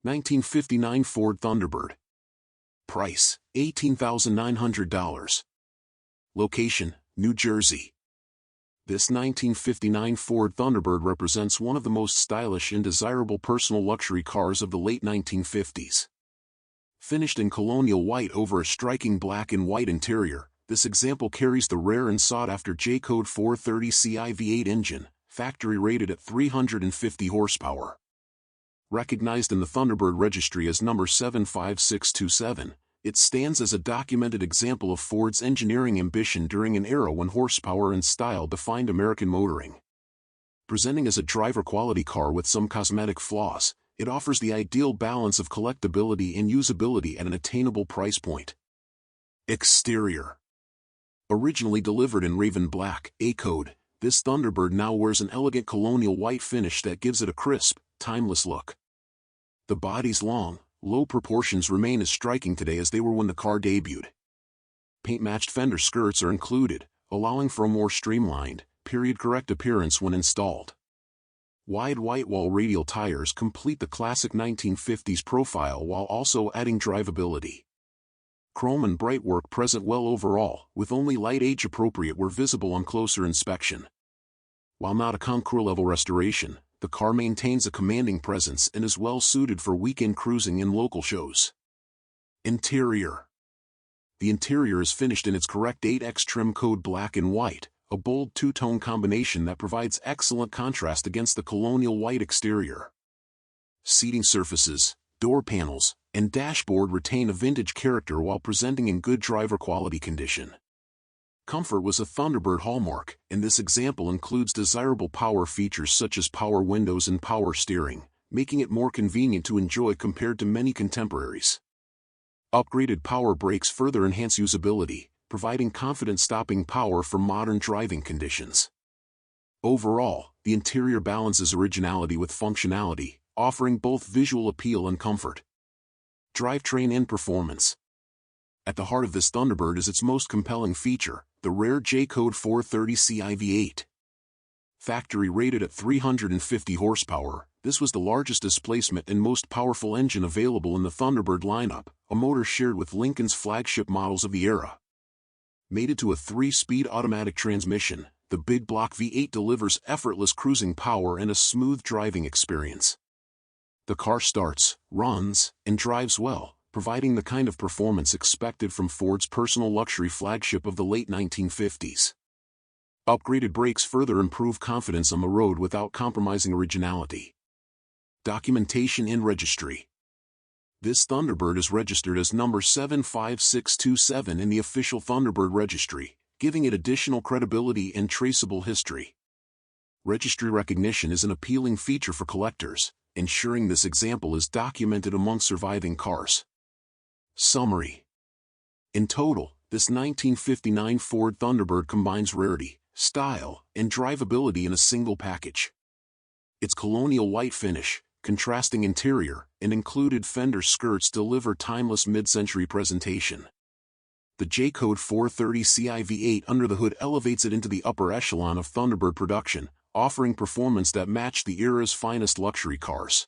1959 Ford Thunderbird. Price, $18,900. Location, New Jersey. This 1959 Ford Thunderbird represents one of the most stylish and desirable personal luxury cars of the late 1950s. Finished in colonial white over a striking black and white interior, this example carries the rare and sought-after J-Code 430ci V8 engine, factory rated at 350 horsepower. Recognized in the Thunderbird registry as number 75627, it stands as a documented example of Ford's engineering ambition during an era when horsepower and style defined American motoring. Presenting as a driver-quality car with some cosmetic flaws, it offers the ideal balance of collectability and usability at an attainable price point. Exterior. Originally delivered in Raven Black, A-Code, this Thunderbird now wears an elegant colonial white finish that gives it a crisp, timeless look. The body's long, low proportions remain as striking today as they were when the car debuted. Paint-matched fender skirts are included, allowing for a more streamlined, period-correct appearance when installed. Wide white-wall radial tires complete the classic 1950s profile while also adding drivability. Chrome and bright work present well overall, with only light age-appropriate were visible on closer inspection. While not a concours-level restoration, the car maintains a commanding presence and is well suited for weekend cruising and local shows. Interior. The interior is finished in its correct 8X trim code black and white, a bold two-tone combination that provides excellent contrast against the colonial white exterior. Seating surfaces, door panels, and dashboard retain a vintage character while presenting in good driver quality condition. Comfort was a Thunderbird hallmark, and this example includes desirable power features such as power windows and power steering, making it more convenient to enjoy compared to many contemporaries. Upgraded power brakes further enhance usability, providing confident stopping power for modern driving conditions. Overall, the interior balances originality with functionality, offering both visual appeal and comfort. Drivetrain and performance. At the heart of this Thunderbird is its most compelling feature, the rare J-Code 430ci V8. Factory rated at 350 horsepower, this was the largest displacement and most powerful engine available in the Thunderbird lineup, a motor shared with Lincoln's flagship models of the era. Mated to a 3-speed automatic transmission, the big block V8 delivers effortless cruising power and a smooth driving experience. The car starts, runs, and drives well, providing the kind of performance expected from Ford's personal luxury flagship of the late 1950s. Upgraded brakes further improve confidence on the road without compromising originality. Documentation and registry. This Thunderbird is registered as number 75627 in the official Thunderbird registry, giving it additional credibility and traceable history. Registry recognition is an appealing feature for collectors, ensuring this example is documented among surviving cars. Summary. In total, this 1959 Ford Thunderbird combines rarity, style, and drivability in a single package. Its colonial white finish, contrasting interior, and included fender skirts deliver timeless mid-century presentation. The J-Code 430ci V8 under the hood elevates it into the upper echelon of Thunderbird production, offering performance that matched the era's finest luxury cars.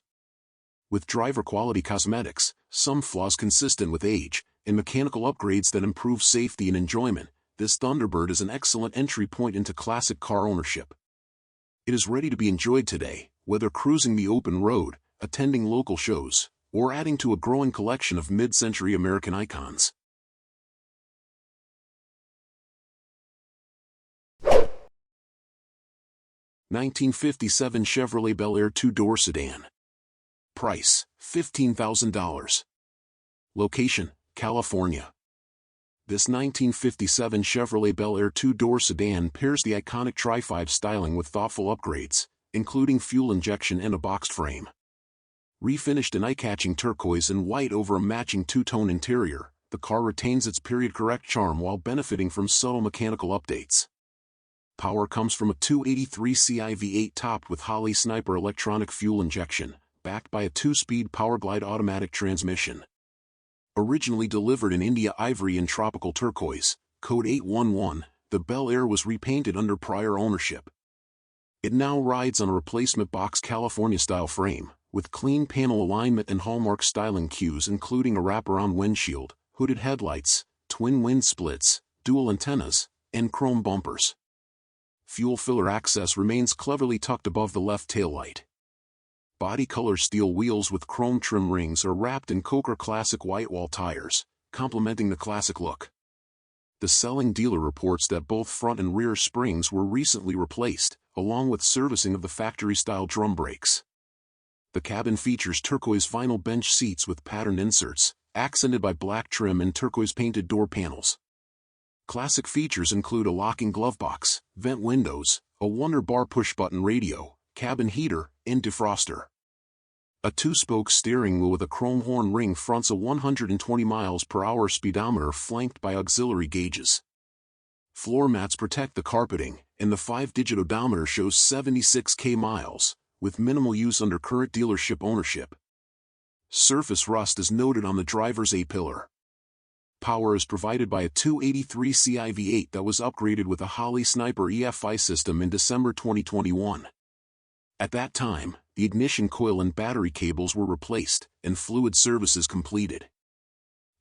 With driver-quality cosmetics, some flaws consistent with age, and mechanical upgrades that improve safety and enjoyment, this Thunderbird is an excellent entry point into classic car ownership. It is ready to be enjoyed today, whether cruising the open road, attending local shows, or adding to a growing collection of mid-century American icons. '57 Chevrolet Bel Air 2-door sedan. Price, $15,000. Location, California. This 1957 Chevrolet Bel Air 2-door sedan pairs the iconic Tri-5 styling with thoughtful upgrades, including fuel injection and a boxed frame. Refinished in eye-catching turquoise and white over a matching two-tone interior, the car retains its period-correct charm while benefiting from subtle mechanical updates. Power comes from a 283ci V8 topped with Holley Sniper electronic fuel injection, backed by a 2-speed Powerglide automatic transmission. Originally delivered in India ivory and tropical turquoise, code 811, the Bel Air was repainted under prior ownership. It now rides on a replacement box California-style frame, with clean panel alignment and hallmark styling cues including a wraparound windshield, hooded headlights, twin wind splits, dual antennas, and chrome bumpers. Fuel filler access remains cleverly tucked above the left taillight. Body color steel wheels with chrome trim rings are wrapped in Coker Classic white wall tires, complementing the classic look. The selling dealer reports that both front and rear springs were recently replaced, along with servicing of the factory-style drum brakes. The cabin features turquoise vinyl bench seats with patterned inserts, accented by black trim and turquoise-painted door panels. Classic features include a locking glove box, vent windows, a Wonder Bar push-button radio, cabin heater, and defroster. A two-spoke steering wheel with a chrome horn ring fronts a 120 mph speedometer flanked by auxiliary gauges. Floor mats protect the carpeting, and the 5-digit odometer shows 76,000 miles, with minimal use under current dealership ownership. Surface rust is noted on the driver's A-pillar. Power is provided by a 283 CI V8 that was upgraded with a Holley Sniper EFI system in December 2021. At that time, the ignition coil and battery cables were replaced, and fluid services completed.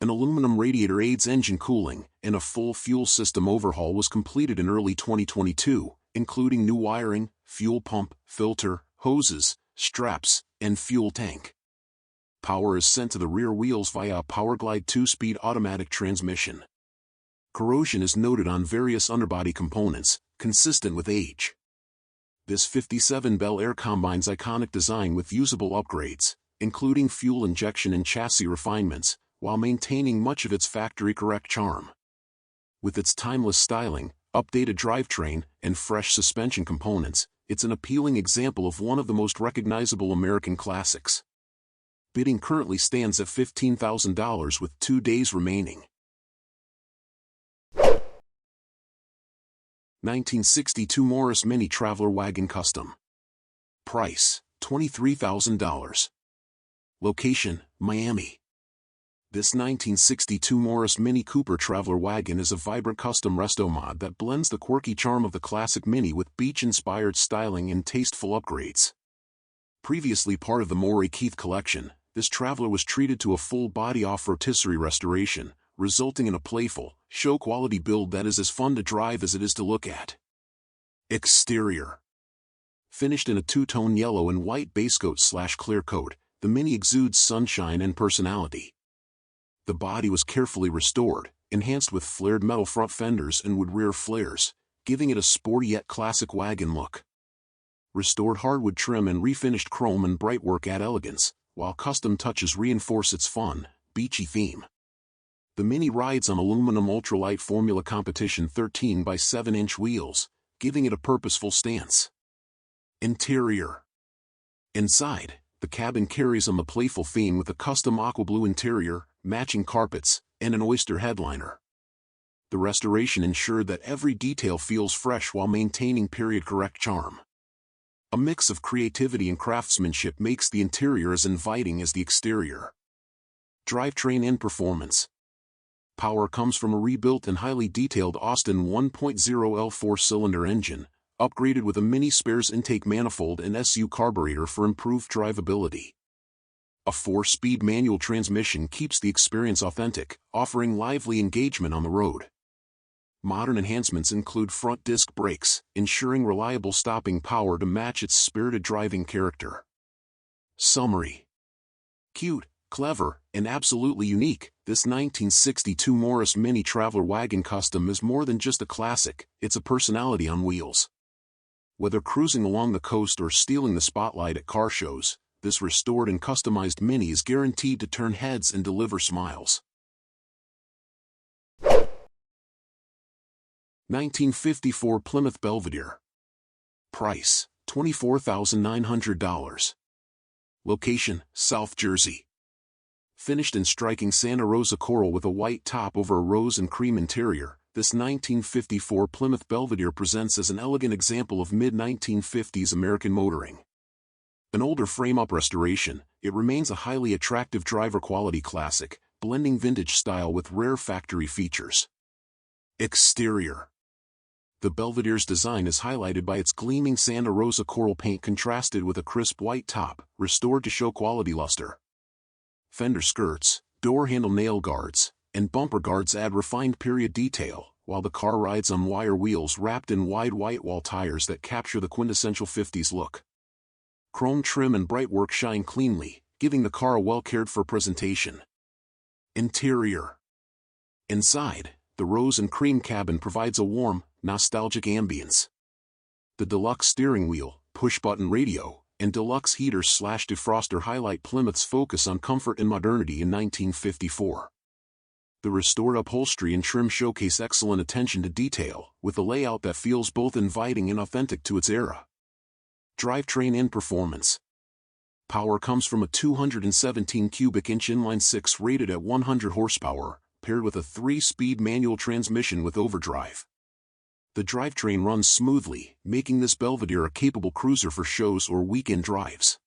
An aluminum radiator aids engine cooling, and a full fuel system overhaul was completed in early 2022, including new wiring, fuel pump, filter, hoses, straps, and fuel tank. Power is sent to the rear wheels via a PowerGlide 2-speed automatic transmission. Corrosion is noted on various underbody components, consistent with age. This 57 Bel Air combines iconic design with usable upgrades, including fuel injection and chassis refinements, while maintaining much of its factory-correct charm. With its timeless styling, updated drivetrain, and fresh suspension components, it's an appealing example of one of the most recognizable American classics. Bidding currently stands at $15,000 with 2 days remaining. 1962 Morris Mini Traveler Wagon Custom. Price, $23,000. Location, Miami. This 1962 Morris Mini Cooper Traveler Wagon is a vibrant custom resto mod that blends the quirky charm of the classic Mini with beach-inspired styling and tasteful upgrades. Previously part of the Morey Keith collection, this Traveler was treated to a full-body off-rotisserie restoration, resulting in a playful, show-quality build that is as fun to drive as it is to look at. Exterior. Finished in a two-tone yellow and white base coat/clear coat, the Mini exudes sunshine and personality. The body was carefully restored, enhanced with flared metal front fenders and wood rear flares, giving it a sporty yet classic wagon look. Restored hardwood trim and refinished chrome and brightwork add elegance, while custom touches reinforce its fun, beachy theme. The Mini rides on aluminum ultralight Formula Competition 13 by 7-inch wheels, giving it a purposeful stance. Interior. Inside, the cabin carries on the playful theme with a custom aqua blue interior, matching carpets, and an oyster headliner. The restoration ensured that every detail feels fresh while maintaining period-correct charm. A mix of creativity and craftsmanship makes the interior as inviting as the exterior. Drivetrain and performance. Power comes from a rebuilt and highly detailed Austin 1.0L 4-cylinder engine, upgraded with a Mini spares intake manifold and SU carburetor for improved drivability. A 4-speed manual transmission keeps the experience authentic, offering lively engagement on the road. Modern enhancements include front disc brakes, ensuring reliable stopping power to match its spirited driving character. Summary. Cute, clever, and absolutely unique, this 1962 Morris Mini Traveler Wagon Custom is more than just a classic, it's a personality on wheels. Whether cruising along the coast or stealing the spotlight at car shows, this restored and customized Mini is guaranteed to turn heads and deliver smiles. 1954 Plymouth Belvedere. Price, $24,900. Location, South Jersey. Finished in striking Santa Rosa coral with a white top over a rose and cream interior, this 1954 Plymouth Belvedere presents as an elegant example of mid-1950s American motoring. An older frame-up restoration, it remains a highly attractive driver-quality classic, blending vintage style with rare factory features. Exterior. The Belvedere's design is highlighted by its gleaming Santa Rosa coral paint contrasted with a crisp white top, restored to show quality luster. Fender skirts, door handle nail guards, and bumper guards add refined period detail, while the car rides on wire wheels wrapped in wide white wall tires that capture the quintessential 50s look. Chrome trim and bright work shine cleanly, giving the car a well-cared-for presentation. Interior. Inside, the rose and cream cabin provides a warm, nostalgic ambience. The deluxe steering wheel, push-button radio, and deluxe heater/defroster highlight Plymouth's focus on comfort and modernity in 1954. The restored upholstery and trim showcase excellent attention to detail, with a layout that feels both inviting and authentic to its era. Drivetrain and performance. Power comes from a 217 cubic inch inline-six rated at 100 horsepower, paired with a 3-speed manual transmission with overdrive. The drivetrain runs smoothly, making this Belvedere a capable cruiser for shows or weekend drives.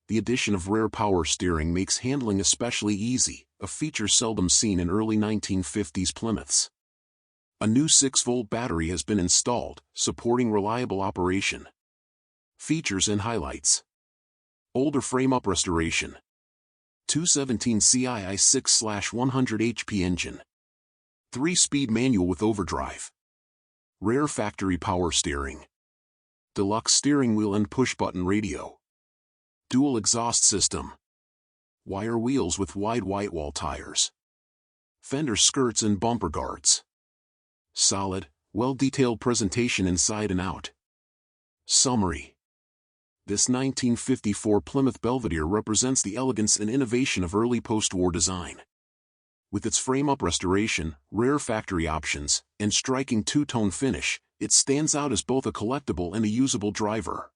The addition of rear power steering makes handling especially easy, a feature seldom seen in early 1950s Plymouths. A new 6-volt battery has been installed, supporting reliable operation. Features and highlights. Older frame-up restoration. 217 CII 6/100 HP engine. 3-speed manual with overdrive. Rear factory power steering. Deluxe steering wheel and push-button radio. Dual exhaust system. Wire wheels with wide white wall tires. Fender skirts and bumper guards. Solid, well-detailed presentation inside and out. Summary. This 1954 Plymouth Belvedere represents the elegance and innovation of early post-war design. With its frame-up restoration, rare factory options, and striking two-tone finish, it stands out as both a collectible and a usable driver.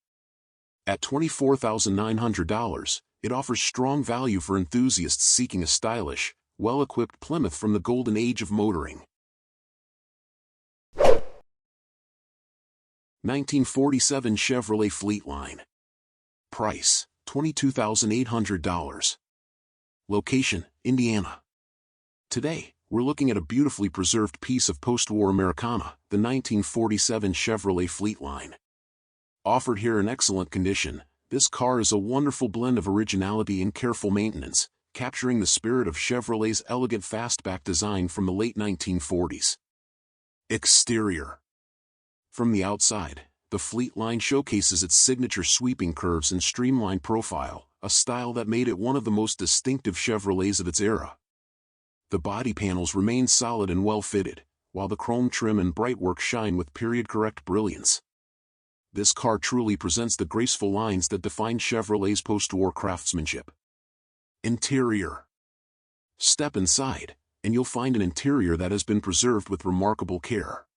At $24,900, it offers strong value for enthusiasts seeking a stylish, well-equipped Plymouth from the golden age of motoring. 1947 Chevrolet Fleetline. Price, $22,800. Location, Indiana. Today, we're looking at a beautifully preserved piece of post-war Americana, the 1947 Chevrolet Fleetline. Offered here in excellent condition, this car is a wonderful blend of originality and careful maintenance, capturing the spirit of Chevrolet's elegant fastback design from the late 1940s. Exterior. From the outside, the Fleetline showcases its signature sweeping curves and streamlined profile, a style that made it one of the most distinctive Chevrolets of its era. The body panels remain solid and well-fitted, while the chrome trim and bright work shine with period-correct brilliance. This car truly presents the graceful lines that define Chevrolet's post-war craftsmanship. Interior. Step inside, and you'll find an interior that has been preserved with remarkable care.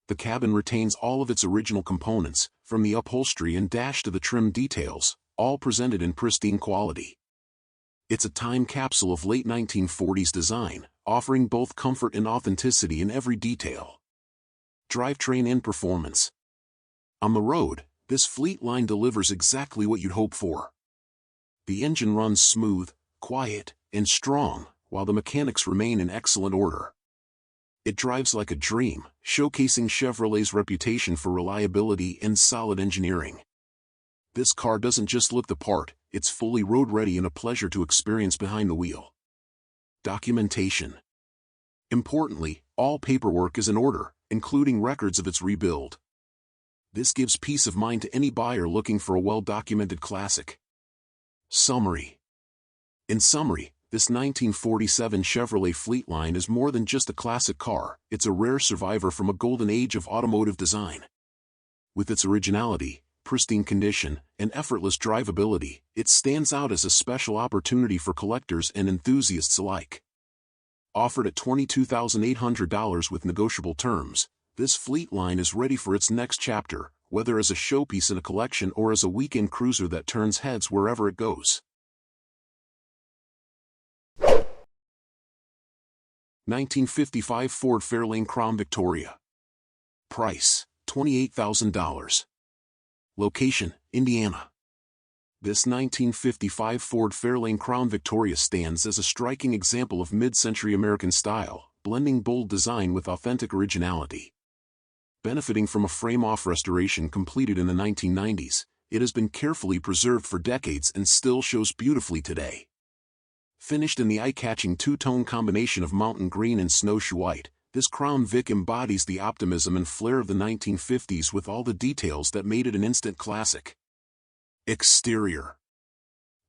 The cabin retains all of its original components, from the upholstery and dash to the trim details, all presented in pristine quality. It's a time capsule of late 1940s design, offering both comfort and authenticity in every detail. Drivetrain and performance. On the road, this Fleetline delivers exactly what you'd hope for. The engine runs smooth, quiet, and strong, while the mechanics remain in excellent order. It drives like a dream, showcasing Chevrolet's reputation for reliability and solid engineering. This car doesn't just look the part, it's fully road-ready and a pleasure to experience behind the wheel. Documentation. Importantly, all paperwork is in order, including records of its rebuild. This gives peace of mind to any buyer looking for a well-documented classic. Summary. In summary, this 1947 Chevrolet Fleetline is more than just a classic car, it's a rare survivor from a golden age of automotive design. With its originality, pristine condition, and effortless drivability, it stands out as a special opportunity for collectors and enthusiasts alike. Offered at $22,800 with negotiable terms, this Fleetline is ready for its next chapter, whether as a showpiece in a collection or as a weekend cruiser that turns heads wherever it goes. 1955 Ford Fairlane Crown Victoria. Price, $28,000. Location, Indiana. This 1955 Ford Fairlane Crown Victoria stands as a striking example of mid-century American style, blending bold design with authentic originality. Benefiting from a frame-off restoration completed in the 1990s, it has been carefully preserved for decades and still shows beautifully today. Finished in the eye-catching two-tone combination of mountain green and snowshoe white, this Crown Vic embodies the optimism and flair of the 1950s with all the details that made it an instant classic. Exterior.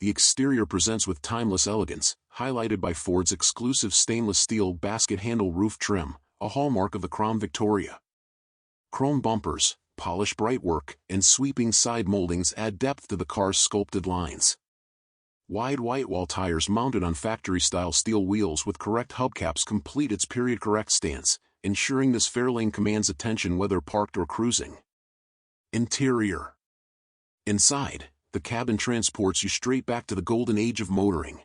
The exterior presents with timeless elegance, highlighted by Ford's exclusive stainless steel basket handle roof trim, a hallmark of the Crown Victoria. Chrome bumpers, polished brightwork, and sweeping side moldings add depth to the car's sculpted lines. Wide white-wall tires mounted on factory-style steel wheels with correct hubcaps complete its period-correct stance, ensuring this Fairlane commands attention whether parked or cruising. Interior. Inside, the cabin transports you straight back to the golden age of motoring.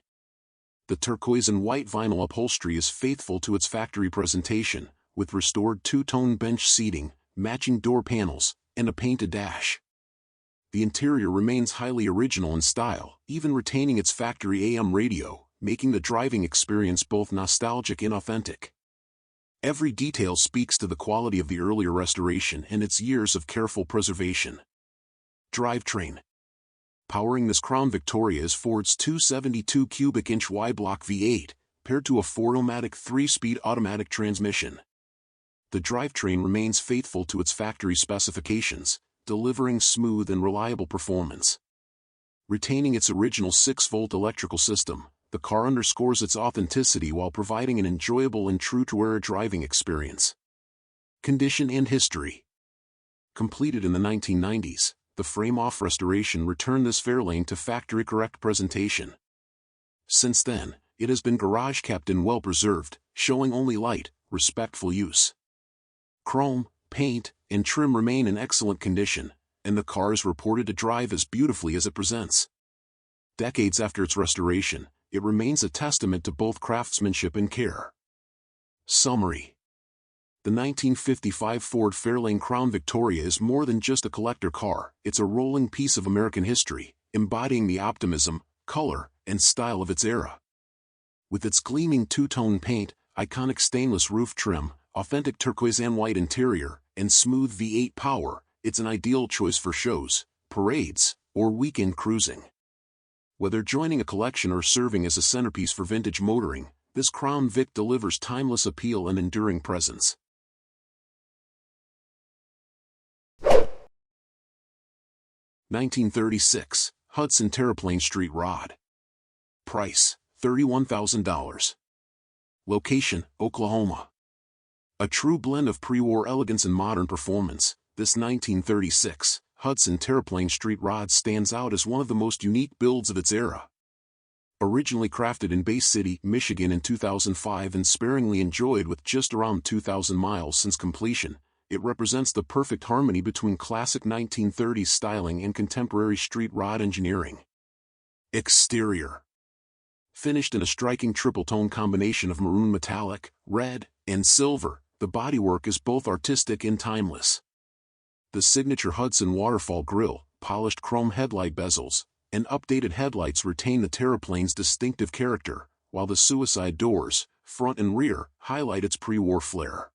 The turquoise and white vinyl upholstery is faithful to its factory presentation, with restored two-tone bench seating, matching door panels, and a painted dash. The interior remains highly original in style, even retaining its factory AM radio, making the driving experience both nostalgic and authentic. Every detail speaks to the quality of the earlier restoration and its years of careful preservation. Drivetrain. Powering this Crown Victoria is Ford's 272 cubic inch Y-block V8, paired to a Ford-O-Matic 3-speed automatic transmission. The drivetrain remains faithful to its factory specifications, delivering smooth and reliable performance. Retaining its original 6-volt electrical system, the car underscores its authenticity while providing an enjoyable and true-to-era driving experience. Condition and history. Completed in the 1990s, the frame-off restoration returned this Fairlane to factory-correct presentation. Since then, it has been garage-kept and well-preserved, showing only light, respectful use. Chrome, paint, and trim remain in excellent condition, and the car is reported to drive as beautifully as it presents. Decades after its restoration, it remains a testament to both craftsmanship and care. Summary. The 1955 Ford Fairlane Crown Victoria is more than just a collector car, it's a rolling piece of American history, embodying the optimism, color, and style of its era. With its gleaming two-tone paint, iconic stainless roof trim, authentic turquoise and white interior, and smooth V8 power, it's an ideal choice for shows, parades, or weekend cruising. Whether joining a collection or serving as a centerpiece for vintage motoring, this Crown Vic delivers timeless appeal and enduring presence. $1936 Hudson Terraplane Street Rod. Price, $31,000. Location, Oklahoma. A true blend of pre-war elegance and modern performance, this 1936 Hudson Terraplane Street Rod stands out as one of the most unique builds of its era. Originally crafted in Bay City, Michigan in 2005 and sparingly enjoyed with just around 2,000 miles since completion, it represents the perfect harmony between classic 1930s styling and contemporary street rod engineering. Exterior. Finished in a striking triple-tone combination of maroon metallic, red, and silver, the bodywork is both artistic and timeless. The signature Hudson waterfall grille, polished chrome headlight bezels, and updated headlights retain the Terraplane's distinctive character, while the suicide doors, front and rear, highlight its pre-war flair.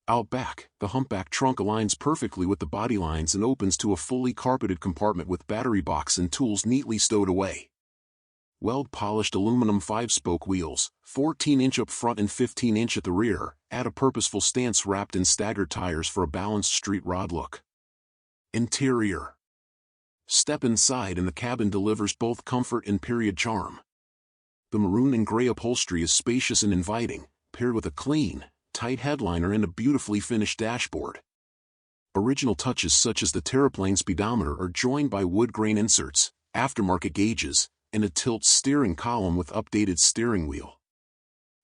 Out back, the humpback trunk aligns perfectly with the body lines and opens to a fully carpeted compartment with battery box and tools neatly stowed away. Weld-polished aluminum 5-spoke wheels, 14-inch up front and 15-inch at the rear, add a purposeful stance wrapped in staggered tires for a balanced street rod look. Interior. Step inside and the cabin delivers both comfort and period charm. The maroon and gray upholstery is spacious and inviting, paired with a clean, tight headliner and a beautifully finished dashboard. Original touches such as the Terraplane speedometer are joined by wood grain inserts, aftermarket gauges, and a tilt steering column with updated steering wheel.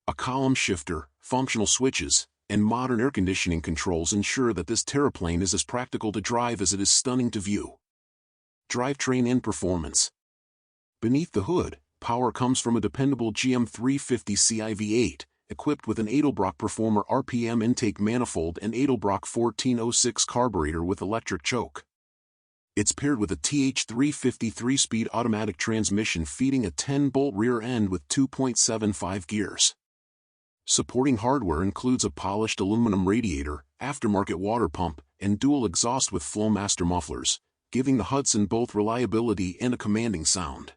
A column shifter, functional switches, and modern air conditioning controls ensure that this Terraplane is as practical to drive as it is stunning to view. Drivetrain and performance. Beneath the hood, power comes from a dependable GM 350ci V8, equipped with an Edelbrock Performer RPM intake manifold and Edelbrock 1406 carburetor with electric choke. It's paired with a TH350 3-speed automatic transmission feeding a 10-bolt rear end with 2.75 gears. Supporting hardware includes a polished aluminum radiator, aftermarket water pump, and dual exhaust with Flowmaster mufflers, giving the Hudson both reliability and a commanding sound.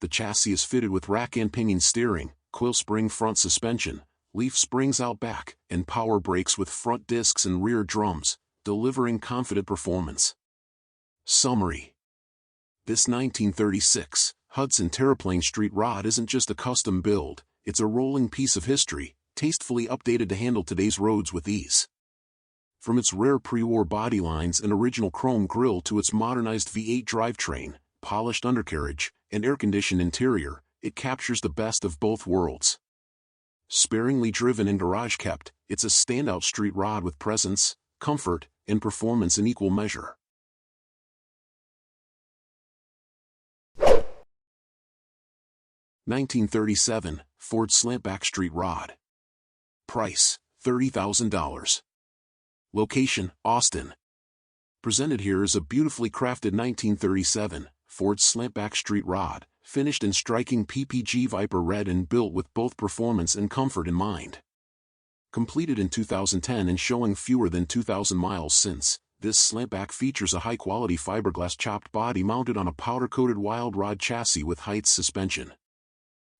The chassis is fitted with rack and pinion steering, coil spring front suspension, leaf springs out back, and power brakes with front discs and rear drums, delivering confident performance. Summary: this 1936 Hudson Terraplane Street Rod isn't just a custom build, it's a rolling piece of history, tastefully updated to handle today's roads with ease. From its rare pre-war body lines and original chrome grille to its modernized V8 drivetrain, polished undercarriage, and air-conditioned interior, it captures the best of both worlds. Sparingly driven and garage-kept, it's a standout street rod with presence, comfort, and performance in equal measure. (1937) Ford Slantback Street Rod. Price: $30,000. Location: Austin. Presented here is a beautifully crafted 1937 Ford Slantback Street Rod, finished in striking PPG Viper red and built with both performance and comfort in mind. Completed in 2010 and showing fewer than 2,000 miles since, this slantback features a high-quality fiberglass chopped body mounted on a powder-coated wild rod chassis with Heights suspension.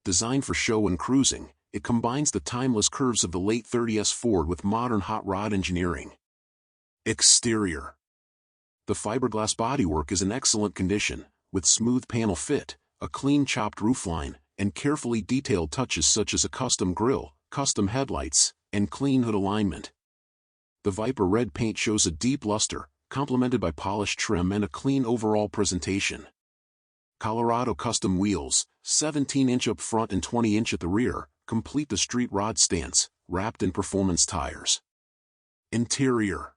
Designed for show and cruising, it combines the timeless curves of the late 30s Ford with modern hot rod engineering. Exterior: the fiberglass bodywork is in excellent condition, with smooth panel fit, a clean chopped roofline, and carefully detailed touches such as a custom grille, custom headlights, and clean hood alignment. The Viper red paint shows a deep luster, complemented by polished trim and a clean overall presentation. Colorado custom wheels, 17-inch up front and 20-inch at the rear, complete the street rod stance, wrapped in performance tires. Interior: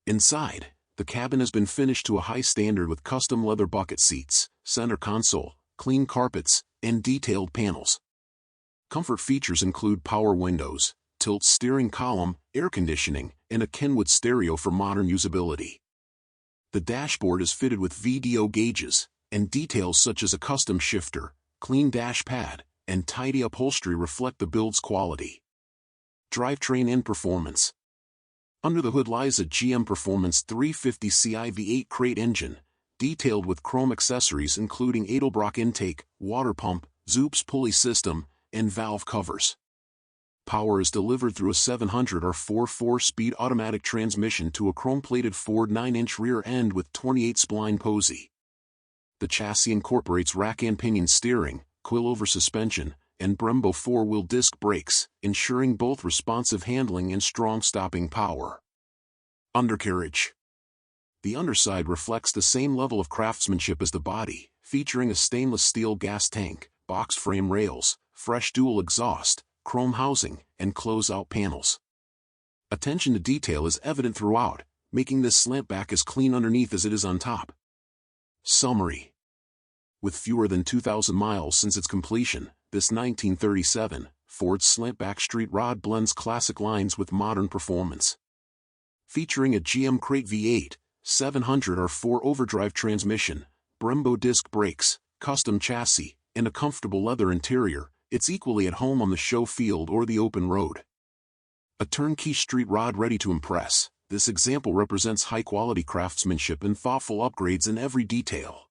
inside, the cabin has been finished to a high standard with custom leather bucket seats, center console, clean carpets, and detailed panels. Comfort features include power windows, tilt steering column, air conditioning, and a Kenwood stereo for modern usability. The dashboard is fitted with VDO gauges, and details such as a custom shifter, clean dash pad, and tidy upholstery reflect the build's quality. Drivetrain and performance: under the hood lies a GM Performance 350 Ci V8 crate engine, detailed with chrome accessories including Edelbrock intake, water pump, Zoops pulley system, and valve covers. Power is delivered through a 700 or 4-speed automatic transmission to a chrome-plated Ford 9-inch rear end with 28-spline posi. The chassis incorporates rack and pinion steering, coilover suspension, and Brembo 4-wheel disc brakes, ensuring both responsive handling and strong stopping power. Undercarriage: the underside reflects the same level of craftsmanship as the body, featuring a stainless steel gas tank, box frame rails, fresh dual exhaust, chrome housing, and closeout panels. Attention to detail is evident throughout, making this slantback as clean underneath as it is on top. Summary: with fewer than 2,000 miles since its completion, this 1937 Ford Slantback Street Rod blends classic lines with modern performance. Featuring a GM Crate V8, 700 R4 overdrive transmission, Brembo disc brakes, custom chassis, and a comfortable leather interior, it's equally at home on the show field or the open road. A turnkey street rod ready to impress, this example represents high-quality craftsmanship and thoughtful upgrades in every detail.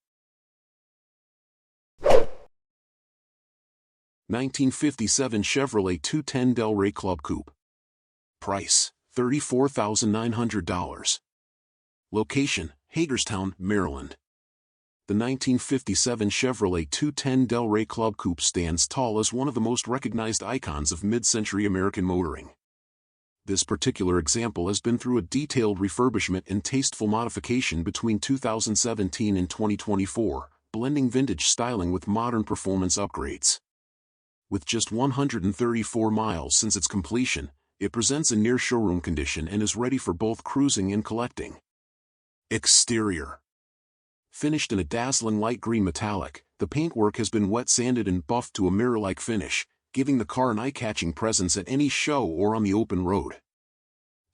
1957 Chevrolet 210 Delray Club Coupe. Price: $34,900. Location: Hagerstown, Maryland. The 1957 Chevrolet 210 Delray Club Coupe stands tall as one of the most recognized icons of mid-century American motoring. This particular example has been through a detailed refurbishment and tasteful modification between 2017 and 2024, blending vintage styling with modern performance upgrades. With just 134 miles since its completion, it presents a near showroom condition and is ready for both cruising and collecting. Exterior: finished in a dazzling light green metallic, the paintwork has been wet sanded and buffed to a mirror-like finish, giving the car an eye-catching presence at any show or on the open road.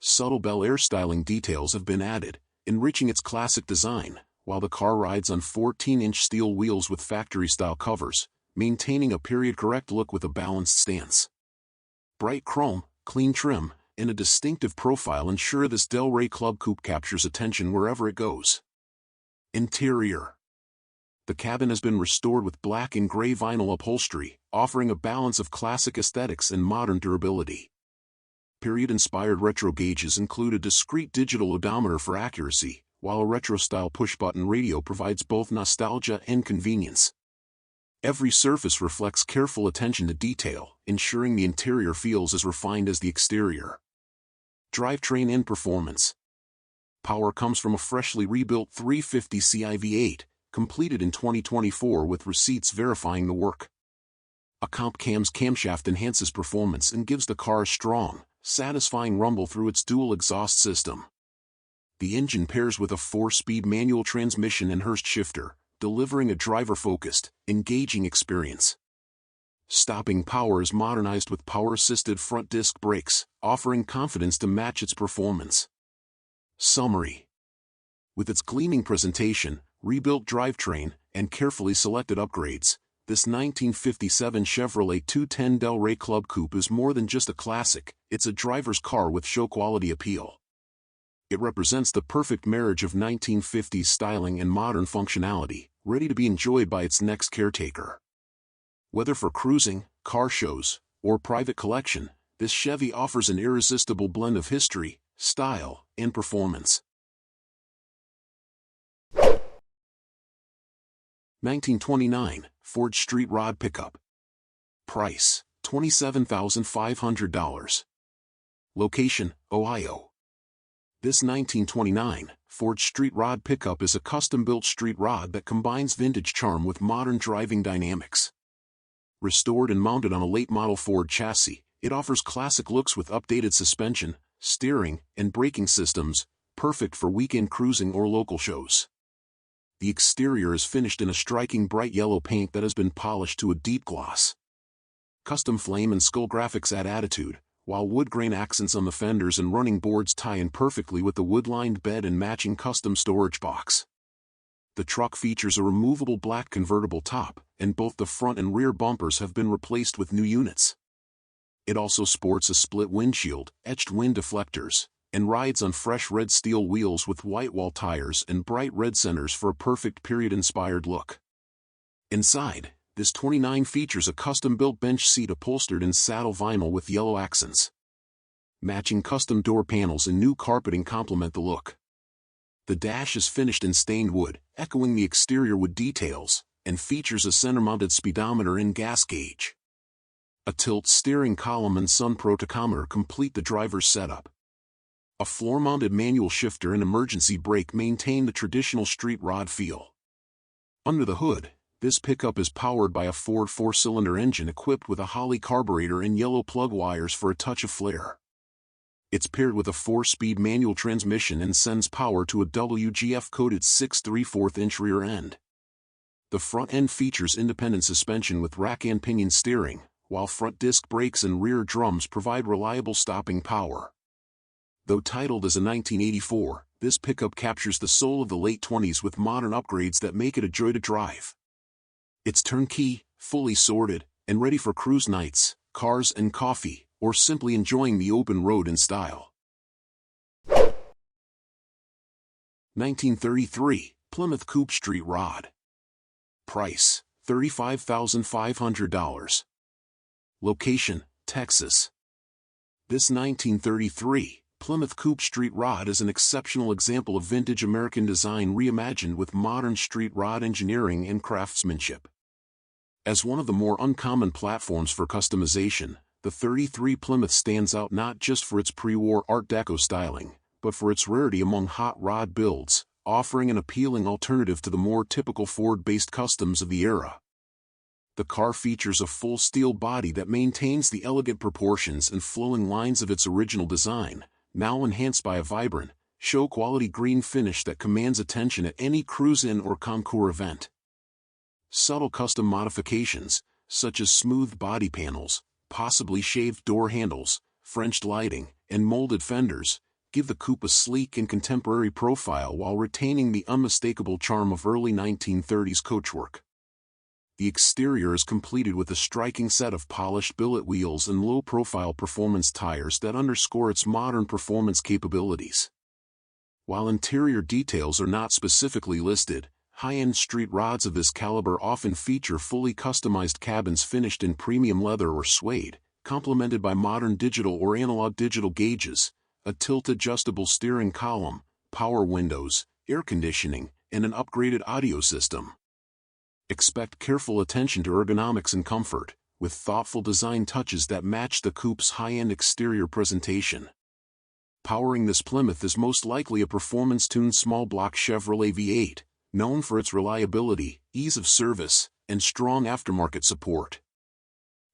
Subtle Bel Air styling details have been added, enriching its classic design, while the car rides on 14-inch steel wheels with factory-style covers, maintaining a period-correct look with a balanced stance. Bright chrome, clean trim, and a distinctive profile ensure this Delray Club Coupe captures attention wherever it goes. Interior. The cabin has been restored with black and gray vinyl upholstery, offering a balance of classic aesthetics and modern durability. Period-inspired retro gauges include a discrete digital odometer for accuracy, while a retro-style push-button radio provides both nostalgia and convenience. Every surface reflects careful attention to detail, ensuring the interior feels as refined as the exterior. Drivetrain and performance. Power comes from a freshly rebuilt 350ci V8, completed in 2024 with receipts verifying the work. A Comp Cam's camshaft enhances performance and gives the car a strong, satisfying rumble through its dual exhaust system. The engine pairs with a 4-speed manual transmission and Hurst shifter, delivering a driver-focused, engaging experience. Stopping power is modernized with power-assisted front disc brakes, offering confidence to match its performance. Summary. With its gleaming presentation, rebuilt drivetrain, and carefully selected upgrades, this 1957 Chevrolet 210 Delray Club Coupe is more than just a classic, it's a driver's car with show-quality appeal. It represents the perfect marriage of 1950s styling and modern functionality, ready to be enjoyed by its next caretaker. Whether for cruising, car shows, or private collection, this Chevy offers an irresistible blend of history, style, and performance. 1929 Ford Street Rod Pickup. Price, $27,500. Location, Ohio. This 1929 Ford Street Rod pickup is a custom-built street rod that combines vintage charm with modern driving dynamics. Restored and mounted on a late-model Ford chassis, it offers classic looks with updated suspension, steering, and braking systems, perfect for weekend cruising or local shows. The exterior is finished in a striking bright yellow paint that has been polished to a deep gloss. Custom flame and skull graphics add attitude, while wood grain accents on the fenders and running boards tie in perfectly with the wood-lined bed and matching custom storage box. The truck features a removable black convertible top, and both the front and rear bumpers have been replaced with new units. It also sports a split windshield, etched wind deflectors, and rides on fresh red steel wheels with white wall tires and bright red centers for a perfect period-inspired look. Inside, this 29 features a custom-built bench seat upholstered in saddle vinyl with yellow accents. Matching custom door panels and new carpeting complement the look. The dash is finished in stained wood, echoing the exterior wood details, and features a center-mounted speedometer and gas gauge. A tilt steering column and sun-pro tachometer complete the driver's setup. A floor-mounted manual shifter and emergency brake maintain the traditional street rod feel. Under the hood, this pickup is powered by a Ford 4-cylinder engine equipped with a Holley carburetor and yellow plug wires for a touch of flair. It's paired with a 4-speed manual transmission and sends power to a WGF-coated 6 3/4-inch rear end. The front end features independent suspension with rack and pinion steering, while front disc brakes and rear drums provide reliable stopping power. Though titled as a 1984, this pickup captures the soul of the late 20s with modern upgrades that make it a joy to drive. It's turnkey, fully sorted, and ready for cruise nights, cars and coffee, or simply enjoying the open road in style. 1933 Plymouth Coupe Street Rod. Price, $35,500. Location, Texas. This 1933 Plymouth Coupe Street Rod is an exceptional example of vintage American design reimagined with modern street rod engineering and craftsmanship. As one of the more uncommon platforms for customization, the 33 Plymouth stands out not just for its pre-war Art Deco styling, but for its rarity among hot rod builds, offering an appealing alternative to the more typical Ford-based customs of the era. The car features a full steel body that maintains the elegant proportions and flowing lines of its original design, now enhanced by a vibrant, show-quality green finish that commands attention at any cruise-in or concours event. Subtle custom modifications, such as smooth body panels, possibly shaved door handles, Frenched lighting, and molded fenders, give the coupe a sleek and contemporary profile while retaining the unmistakable charm of early 1930s coachwork. The exterior is completed with a striking set of polished billet wheels and low-profile performance tires that underscore its modern performance capabilities. While interior details are not specifically listed, high-end street rods of this caliber often feature fully customized cabins finished in premium leather or suede, complemented by modern digital or analog digital gauges, a tilt-adjustable steering column, power windows, air conditioning, and an upgraded audio system. Expect careful attention to ergonomics and comfort, with thoughtful design touches that match the coupe's high-end exterior presentation. Powering this Plymouth is most likely a performance-tuned small-block Chevrolet V8, known for its reliability, ease of service, and strong aftermarket support.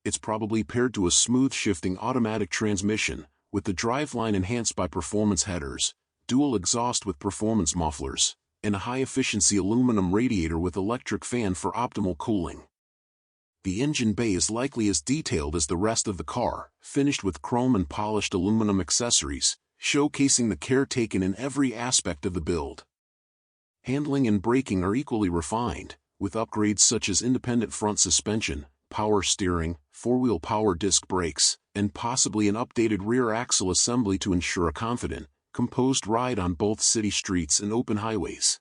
It's probably paired to a smooth-shifting automatic transmission, with the driveline enhanced by performance headers, dual exhaust with performance mufflers, and a high-efficiency aluminum radiator with electric fan for optimal cooling. The engine bay is likely as detailed as the rest of the car, finished with chrome and polished aluminum accessories, showcasing the care taken in every aspect of the build. Handling and braking are equally refined, with upgrades such as independent front suspension, power steering, four-wheel power disc brakes, and possibly an updated rear axle assembly to ensure a confident, composed ride on both city streets and open highways.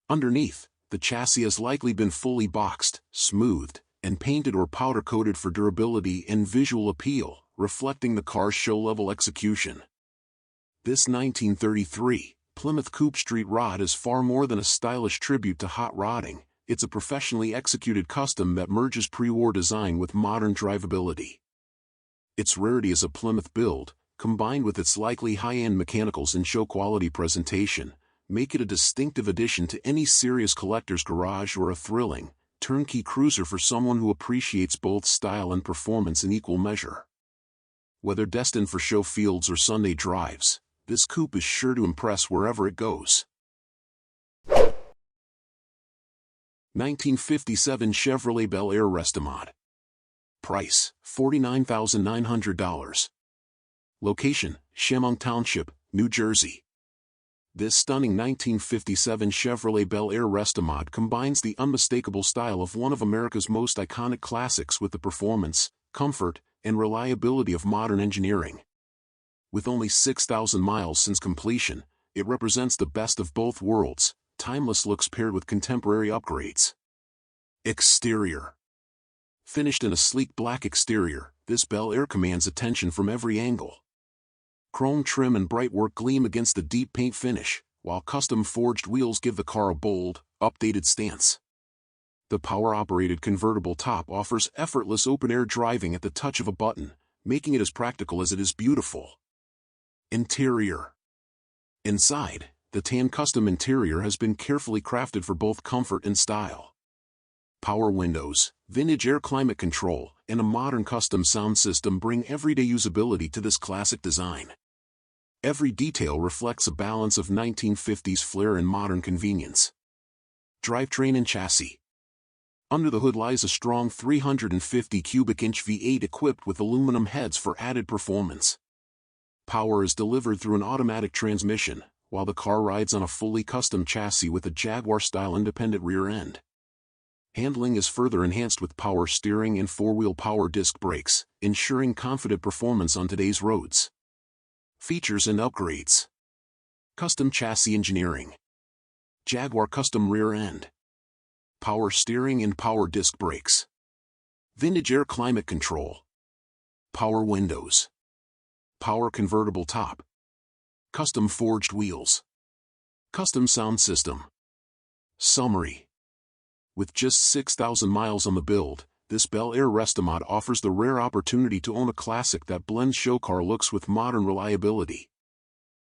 Underneath, the chassis has likely been fully boxed, smoothed, and painted or powder-coated for durability and visual appeal, reflecting the car's show-level execution. This 1933 Plymouth Coupe Street Rod is far more than a stylish tribute to hot rodding. It's a professionally executed custom that merges pre-war design with modern drivability. Its rarity as a Plymouth build, combined with its likely high-end mechanicals and show-quality presentation, make it a distinctive addition to any serious collector's garage or a thrilling, turnkey cruiser for someone who appreciates both style and performance in equal measure. Whether destined for show fields or Sunday drives, this coupe is sure to impress wherever it goes. 1957 Chevrolet Bel Air Restomod. Price, $49,900. Location, Chemung Township, New Jersey. This stunning 1957 Chevrolet Bel Air Restomod combines the unmistakable style of one of America's most iconic classics with the performance, comfort, and reliability of modern engineering. With only 6,000 miles since completion, it represents the best of both worlds, timeless looks paired with contemporary upgrades. Exterior. Finished in a sleek black exterior, this Bel Air commands attention from every angle. Chrome trim and bright work gleam against the deep paint finish, while custom forged wheels give the car a bold, updated stance. The power-operated convertible top offers effortless open-air driving at the touch of a button, making it as practical as it is beautiful. Interior. Inside, the tan custom interior has been carefully crafted for both comfort and style. Power windows, vintage air climate control, and a modern custom sound system bring everyday usability to this classic design. Every detail reflects a balance of 1950s flair and modern convenience. Drivetrain and chassis. Under the hood lies a strong 350 cubic inch V8 equipped with aluminum heads for added performance. Power is delivered through an automatic transmission, while the car rides on a fully custom chassis with a Jaguar-style independent rear end. Handling is further enhanced with power steering and four-wheel power disc brakes, ensuring confident performance on today's roads. Features and upgrades. Custom chassis engineering. Jaguar custom rear end. Power steering and power disc brakes. Vintage air climate control. Power windows. Power convertible top. Custom forged wheels. Custom sound system. Summary. With just 6,000 miles on the build, this Bel Air Restomod offers the rare opportunity to own a classic that blends show car looks with modern reliability.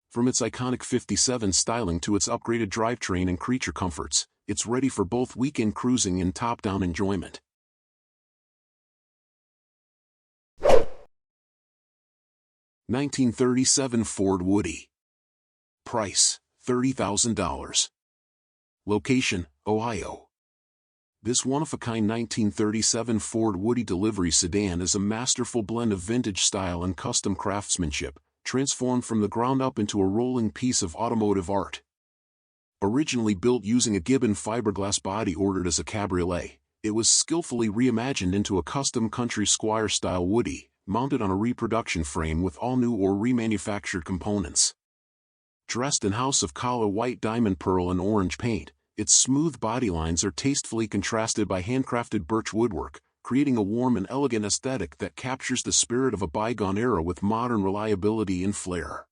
From its iconic 57 styling to its upgraded drivetrain and creature comforts, it's ready for both weekend cruising and top-down enjoyment. 1937 Ford Woody. Price, $30,000. Location, Ohio. This one-of-a-kind 1937 Ford Woody delivery sedan is a masterful blend of vintage style and custom craftsmanship, transformed from the ground up into a rolling piece of automotive art. Originally built using a Gibbon fiberglass body ordered as a cabriolet, It was skillfully reimagined into a custom country squire-style Woody, mounted on a reproduction frame with all-new or remanufactured components. Dressed in House of Kala white diamond pearl and orange paint, its smooth body lines are tastefully contrasted by handcrafted birch woodwork, creating a warm and elegant aesthetic that captures the spirit of a bygone era with modern reliability and flair.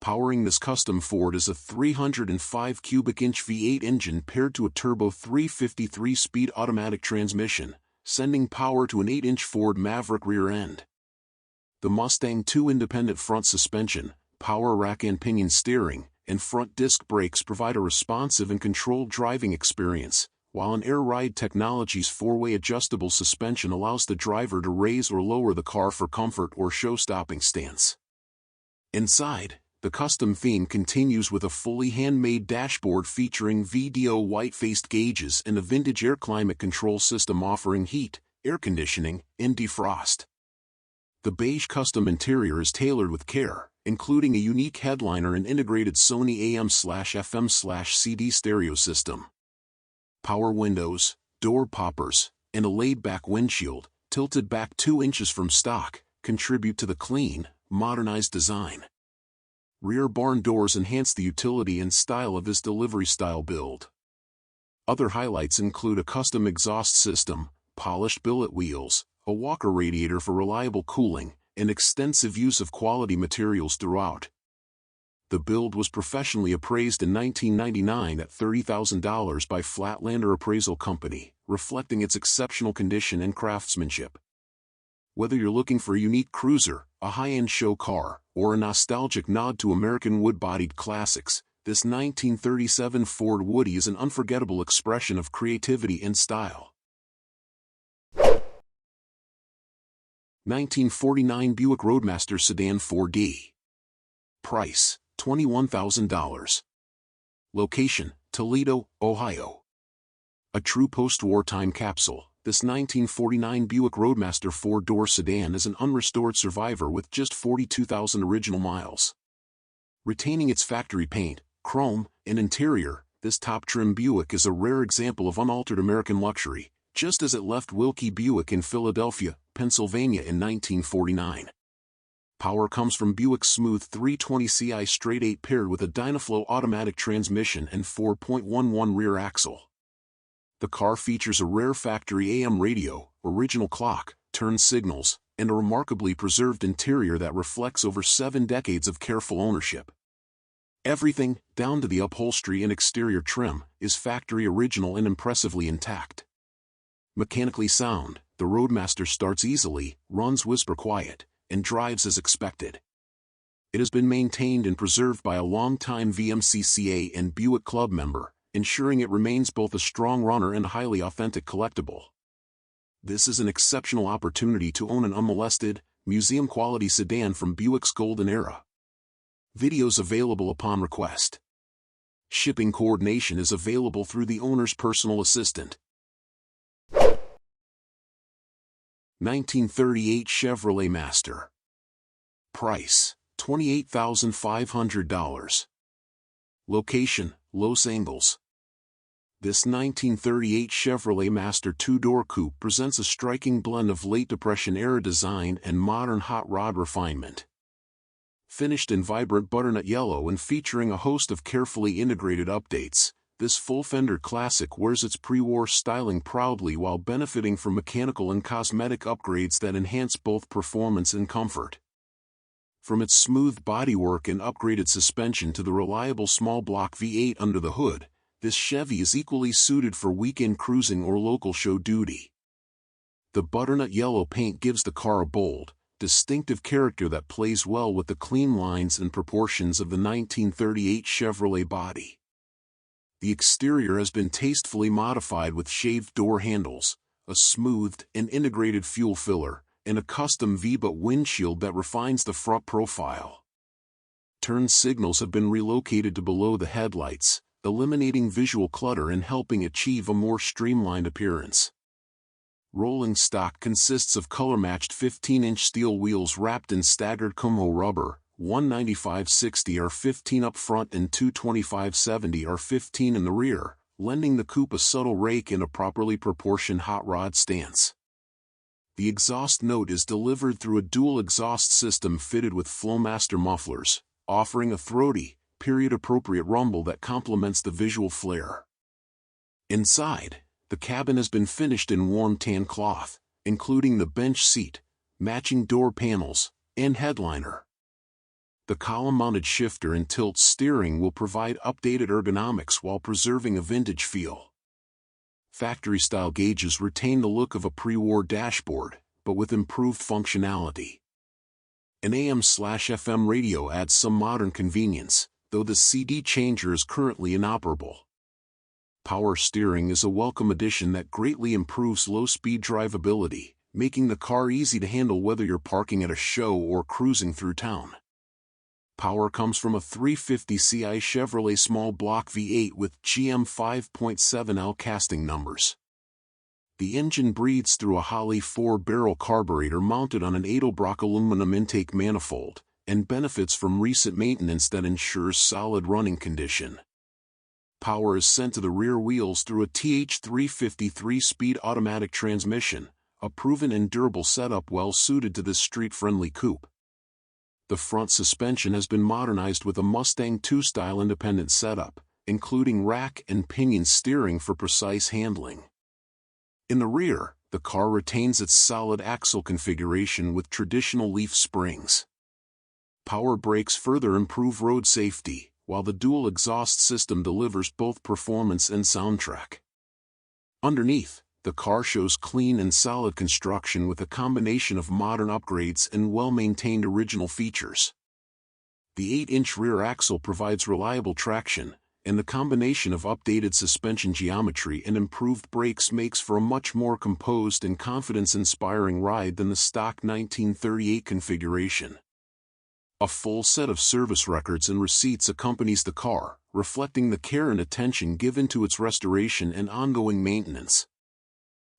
Powering this custom Ford is a 305 cubic inch V8 engine paired to a turbo 353-speed automatic transmission, sending power to an 8-inch Ford Maverick rear end. The Mustang II independent front suspension, power rack and pinion steering, and front disc brakes provide a responsive and controlled driving experience, while an Air Ride Technologies 4-way adjustable suspension allows the driver to raise or lower the car for comfort or show-stopping stance. Inside, the custom theme continues with a fully handmade dashboard featuring VDO white-faced gauges and a vintage air climate control system offering heat, air conditioning, and defrost. The beige custom interior is tailored with care, including a unique headliner and integrated Sony AM/FM/CD stereo system. Power windows, door poppers, and a laid-back windshield, tilted back 2 inches from stock, contribute to the clean, modernized design. Rear barn doors enhance the utility and style of this delivery-style build. Other highlights include a custom exhaust system, polished billet wheels, a Walker radiator for reliable cooling, and extensive use of quality materials throughout. The build was professionally appraised in 1999 at $30,000 by Flatlander Appraisal Company, reflecting its exceptional condition and craftsmanship. Whether you're looking for a unique cruiser, a high-end show car, or a nostalgic nod to American wood-bodied classics, this 1937 Ford Woody is an unforgettable expression of creativity and style. 1949 Buick Roadmaster Sedan 4D. Price, $21,000. Location, Toledo, Ohio. A true post-war time capsule, this 1949 Buick Roadmaster 4-door sedan is an unrestored survivor with just 42,000 original miles. Retaining its factory paint, chrome, and interior, this top-trim Buick is a rare example of unaltered American luxury, just as it left Wilkie Buick in Philadelphia, Pennsylvania in 1949. Power comes from Buick's smooth 320ci straight 8 paired with a Dynaflow automatic transmission and 4.11 rear axle. The car features a rare factory AM radio, original clock, turn signals, and a remarkably preserved interior that reflects over 7 decades of careful ownership. Everything, down to the upholstery and exterior trim, is factory original and impressively intact. Mechanically sound, the Roadmaster starts easily, runs whisper quiet, and drives as expected. It has been maintained and preserved by a longtime VMCCA and Buick Club member, ensuring it remains both a strong runner and a highly authentic collectible. This is an exceptional opportunity to own an unmolested, museum-quality sedan from Buick's golden era. Videos available upon request. Shipping coordination is available through the owner's personal assistant. 1938 Chevrolet Master. Price, $28,500. Location, Los Angeles. This 1938 Chevrolet Master 2-door coupe presents a striking blend of late Depression-era design and modern hot rod refinement. Finished in vibrant butternut yellow and featuring a host of carefully integrated updates, this full-fender classic wears its pre-war styling proudly while benefiting from mechanical and cosmetic upgrades that enhance both performance and comfort. From its smooth bodywork and upgraded suspension to the reliable small-block V8 under the hood, this Chevy is equally suited for weekend cruising or local show duty. The butternut yellow paint gives the car a bold, distinctive character that plays well with the clean lines and proportions of the 1938 Chevrolet body. The exterior has been tastefully modified with shaved door handles, a smoothed and integrated fuel filler, and a custom V-butt windshield that refines the front profile. Turn signals have been relocated to below the headlights, eliminating visual clutter and helping achieve a more streamlined appearance. Rolling stock consists of color-matched 15-inch steel wheels wrapped in staggered Como rubber, 195/60 R15 up front and 225/70 R15 in the rear, lending the coupe a subtle rake and a properly proportioned hot rod stance. The exhaust note is delivered through a dual exhaust system fitted with Flowmaster mufflers, offering a throaty, period-appropriate rumble that complements the visual flair. Inside, the cabin has been finished in warm tan cloth, including the bench seat, matching door panels, and headliner. The column-mounted shifter and tilt steering will provide updated ergonomics while preserving a vintage feel. Factory-style gauges retain the look of a pre-war dashboard, but with improved functionality. An AM/FM radio adds some modern convenience, though the CD changer is currently inoperable. Power steering is a welcome addition that greatly improves low-speed drivability, making the car easy to handle whether you're parking at a show or cruising through town. Power comes from a 350ci Chevrolet small block V8 with GM 5.7L casting numbers. The engine breathes through a Holley 4-barrel carburetor mounted on an Edelbrock aluminum intake manifold, and benefits from recent maintenance that ensures solid running condition. Power is sent to the rear wheels through a TH350 3-speed automatic transmission, a proven and durable setup well suited to this street-friendly coupe. The front suspension has been modernized with a Mustang II style independent setup, including rack and pinion steering for precise handling. In the rear, the car retains its solid axle configuration with traditional leaf springs. Power brakes further improve road safety, while the dual exhaust system delivers both performance and soundtrack. Underneath, the car shows clean and solid construction with a combination of modern upgrades and well-maintained original features. The 8-inch rear axle provides reliable traction, and the combination of updated suspension geometry and improved brakes makes for a much more composed and confidence-inspiring ride than the stock 1938 configuration. A full set of service records and receipts accompanies the car, reflecting the care and attention given to its restoration and ongoing maintenance.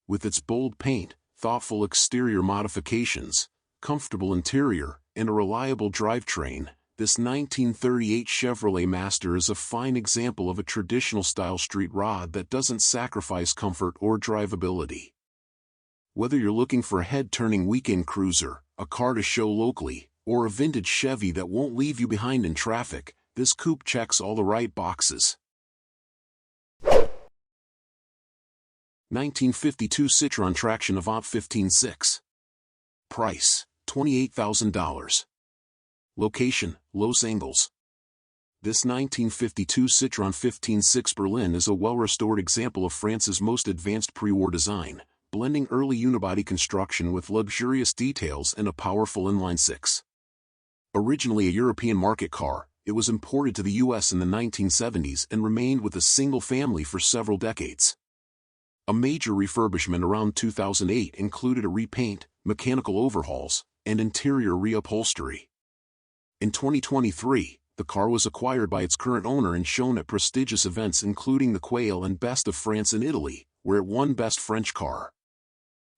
With its bold paint, thoughtful exterior modifications, comfortable interior, and a reliable drivetrain, this 1938 Chevrolet Master is a fine example of a traditional-style street rod that doesn't sacrifice comfort or drivability. Whether you're looking for a head-turning weekend cruiser, a car to show locally, or a vintage Chevy that won't leave you behind in traffic, this coupe checks all the right boxes. 1952 Citroen Traction Avant 15.6. Price, $28,000. Location, Los Angeles. This 1952 Citroen 15.6 Berlin is a well-restored example of France's most advanced pre-war design, blending early unibody construction with luxurious details and a powerful inline-six. Originally a European market car, it was imported to the U.S. in the 1970s and remained with a single family for several decades. A major refurbishment around 2008 included a repaint, mechanical overhauls, and interior reupholstery. In 2023, the car was acquired by its current owner and shown at prestigious events including the Quail and Best of France and Italy, where it won Best French Car.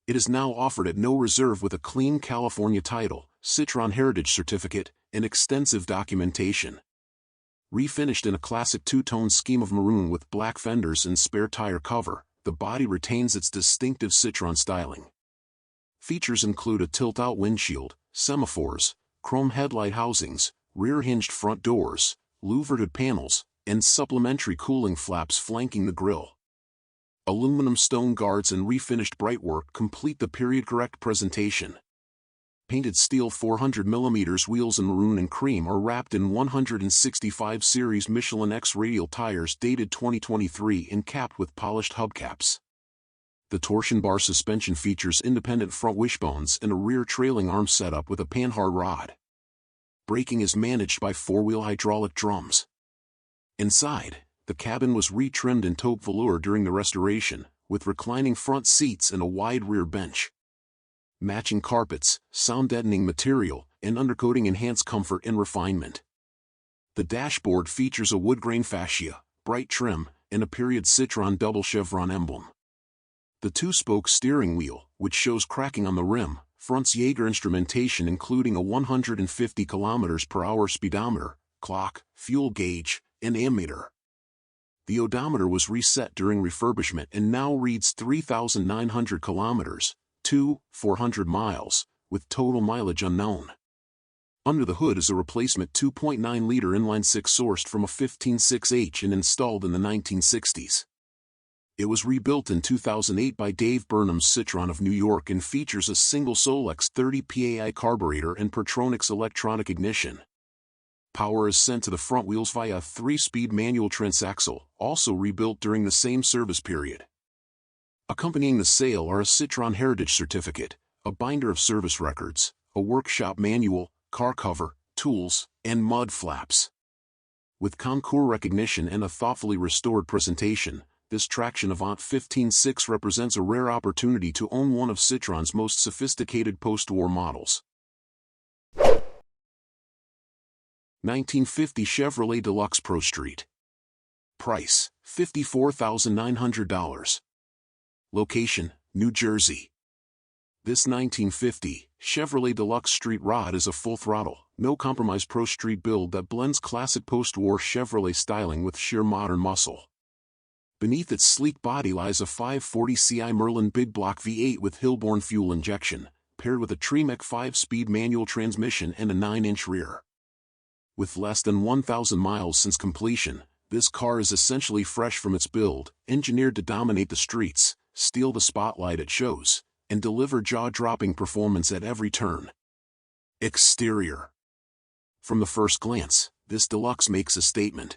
It is now offered at no reserve with a clean California title, Citroen Heritage Certificate, and extensive documentation. Refinished in a classic two-tone scheme of maroon with black fenders and spare tire cover, the body retains its distinctive Citroen styling. Features include a tilt-out windshield, semaphores, chrome headlight housings, rear-hinged front doors, louvered panels, and supplementary cooling flaps flanking the grille. Aluminum stone guards and refinished brightwork complete the period-correct presentation. Painted steel 400mm wheels in maroon and cream are wrapped in 165 series Michelin X radial tires dated 2023 and capped with polished hubcaps. The torsion bar suspension features independent front wishbones and a rear trailing arm setup with a panhard rod. Braking is managed by four-wheel hydraulic drums. Inside, the cabin was retrimmed in taupe velour during the restoration, with reclining front seats and a wide rear bench. Matching carpets, sound-deadening material, and undercoating enhance comfort and refinement. The dashboard features a wood-grain fascia, bright trim, and a period Citroen double chevron emblem. The two-spoke steering wheel, which shows cracking on the rim, fronts Jaeger instrumentation including a 150 km/h speedometer, clock, fuel gauge, and ammeter. The odometer was reset during refurbishment and now reads 3,900 kilometers, 400 miles, with total mileage unknown. Under the hood is a replacement 2.9-liter inline-six sourced from a 15.6H and installed in the 1960s. It was rebuilt in 2008 by Dave Burnham's Citroen of New York and features a single Solex 30 PAI carburetor and Pertronix electronic ignition. Power is sent to the front wheels via a 3-speed manual transaxle, also rebuilt during the same service period. Accompanying the sale are a Citroen Heritage Certificate, a binder of service records, a workshop manual, car cover, tools, and mud flaps. With concours recognition and a thoughtfully restored presentation, this traction Avant 15.6 represents a rare opportunity to own one of Citroen's most sophisticated post-war models. 1950 Chevrolet Deluxe Pro Street. Price, $54,900. Location, New Jersey. This 1950 Chevrolet Deluxe Street Rod is a full-throttle, no-compromise Pro Street build that blends classic post-war Chevrolet styling with sheer modern muscle. Beneath its sleek body lies a 540 Ci Merlin big block V8 with Hillborn fuel injection, paired with a Tremec 5-speed manual transmission and a 9-inch rear. With less than 1,000 miles since completion, this car is essentially fresh from its build, engineered to dominate the streets, steal the spotlight at shows, and deliver jaw-dropping performance at every turn. Exterior. From the first glance, this Deluxe makes a statement.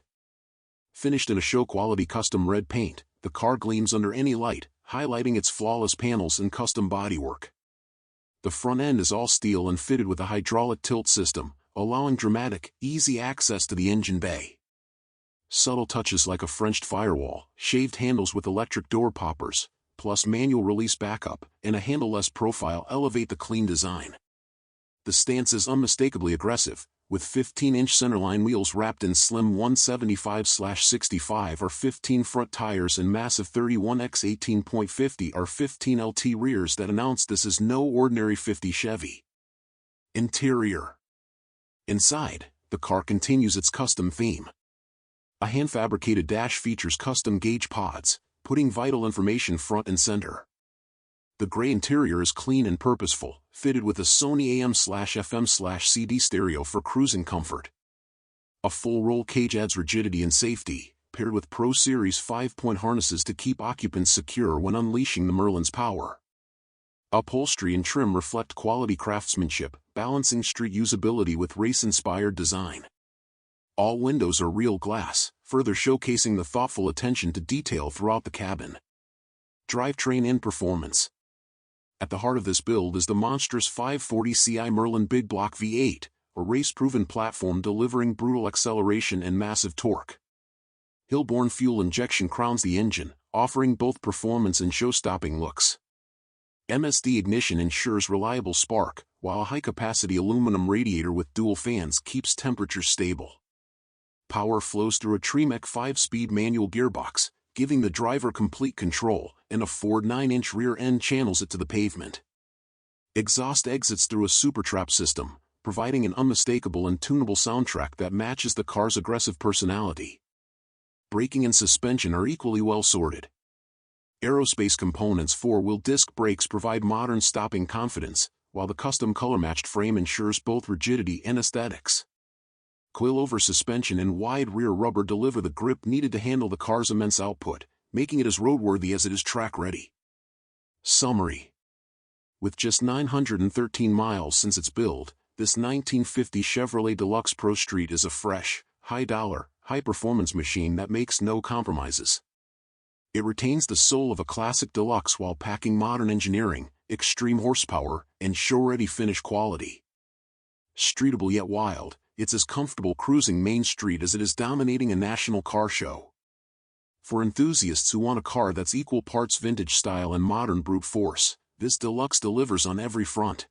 Finished in a show-quality custom red paint, the car gleams under any light, highlighting its flawless panels and custom bodywork. The front end is all steel and fitted with a hydraulic tilt system, allowing dramatic, easy access to the engine bay. Subtle touches like a Frenched firewall, shaved handles with electric door poppers, plus manual release backup, and a handleless profile elevate the clean design. The stance is unmistakably aggressive, with 15-inch centerline wheels wrapped in slim 175/65 R15 front tires and massive 31x 18.50 R15 LT rears that announce this is no ordinary 50 Chevy. Interior. Inside, the car continues its custom theme. A hand-fabricated dash features custom gauge pods, putting vital information front and center. The gray interior is clean and purposeful, fitted with a Sony AM/FM/CD stereo for cruising comfort. A full roll cage adds rigidity and safety, paired with Pro Series 5-point harnesses to keep occupants secure when unleashing the Merlin's power. Upholstery and trim reflect quality craftsmanship, balancing street usability with race-inspired design. All windows are real glass, further showcasing the thoughtful attention to detail throughout the cabin. Drivetrain and performance. At the heart of this build is the monstrous 540 Ci Merlin big block V8, a race-proven platform delivering brutal acceleration and massive torque. Hillborn fuel injection crowns the engine, offering both performance and show-stopping looks. MSD ignition ensures reliable spark, while a high-capacity aluminum radiator with dual fans keeps temperatures stable. Power flows through a Tremec 5-speed manual gearbox, giving the driver complete control, and a Ford 9-inch rear end channels it to the pavement. Exhaust exits through a supertrap system, providing an unmistakable and tunable soundtrack that matches the car's aggressive personality. Braking and suspension are equally well sorted. Aerospace components 4-wheel disc brakes provide modern stopping confidence, while the custom color-matched frame ensures both rigidity and aesthetics. Coilover suspension and wide rear rubber deliver the grip needed to handle the car's immense output, making it as roadworthy as it is track-ready. Summary. With just 913 miles since its build, this 1950 Chevrolet Deluxe Pro Street is a fresh, high-dollar, high-performance machine that makes no compromises. It retains the soul of a classic deluxe while packing modern engineering, extreme horsepower, and show-ready finish quality. Streetable yet wild, it's as comfortable cruising Main Street as it is dominating a national car show. For enthusiasts who want a car that's equal parts vintage style and modern brute force, this Deluxe delivers on every front.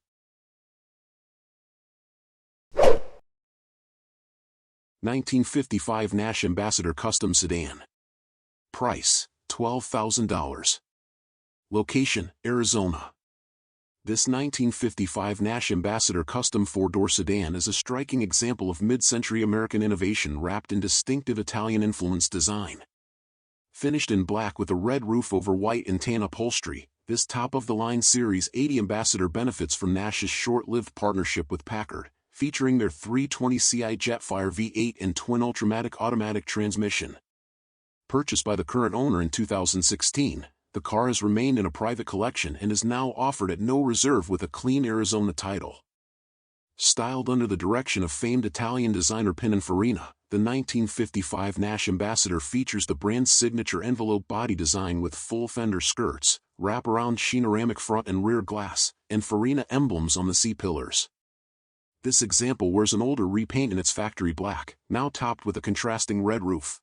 (1955) Nash Ambassador Custom Sedan. Price, $12,000. Location, Arizona. This 1955 Nash Ambassador Custom 4-door sedan is a striking example of mid-century American innovation wrapped in distinctive Italian-influenced design. Finished in black with a red roof over white and tan upholstery, this top-of-the-line Series 80 Ambassador benefits from Nash's short-lived partnership with Packard, featuring their 320ci Jetfire V8 and twin Ultramatic automatic transmission. Purchased by the current owner in 2016, the car has remained in a private collection and is now offered at no reserve with a clean Arizona title. Styled under the direction of famed Italian designer Pininfarina, the 1955 Nash Ambassador features the brand's signature envelope body design with full fender skirts, wraparound Schinoramic front and rear glass, and Farina emblems on the C-pillars. This example wears an older repaint in its factory black, now topped with a contrasting red roof.